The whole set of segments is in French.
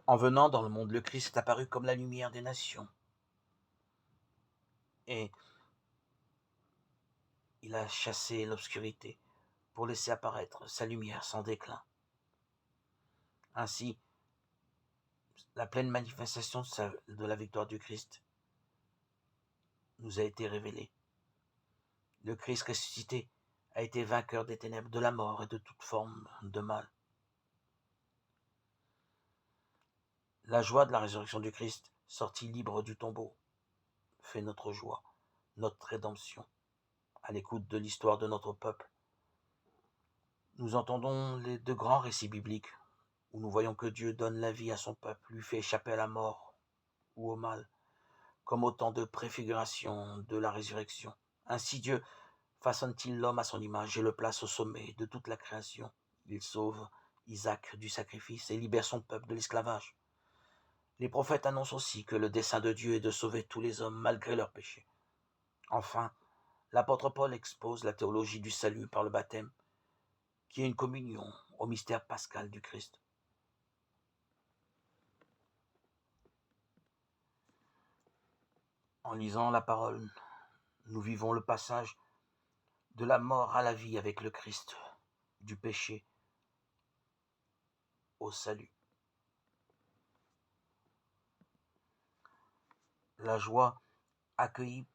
En venant dans le monde, le Christ est apparu comme la lumière des nations. Et il a chassé l'obscurité pour laisser apparaître sa lumière sans déclin. Ainsi, la pleine manifestation de la victoire du Christ nous a été révélée. Le Christ ressuscité a été vainqueur des ténèbres, de la mort et de toute forme de mal. La joie de la résurrection du Christ, sorti libre du tombeau, fait notre joie, notre rédemption. À l'écoute de l'histoire de notre peuple, nous entendons les deux grands récits bibliques où nous voyons que Dieu donne la vie à son peuple, lui fait échapper à la mort ou au mal, comme autant de préfigurations de la résurrection. Ainsi Dieu façonne-t-il l'homme à son image et le place au sommet de toute la création. Il sauve Isaac du sacrifice et libère son peuple de l'esclavage. Les prophètes annoncent aussi que le dessein de Dieu est de sauver tous les hommes malgré leurs péchés. Enfin, l'apôtre Paul expose la théologie du salut par le baptême, qui est une communion au mystère pascal du Christ. En lisant la parole, nous vivons le passage de la mort à la vie avec le Christ, du péché au salut. La joie accueillie,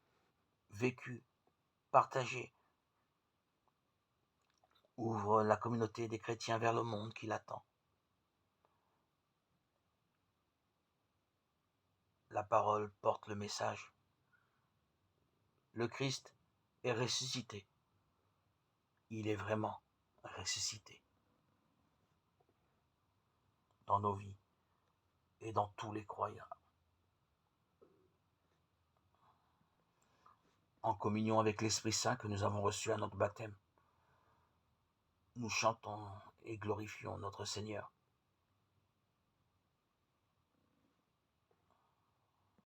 vécue, partagée, ouvre la communauté des chrétiens vers le monde qui l'attend. La parole porte le message. Le Christ est ressuscité. Il est vraiment ressuscité dans nos vies et dans tous les croyants. En communion avec l'Esprit Saint que nous avons reçu à notre baptême, nous chantons et glorifions notre Seigneur.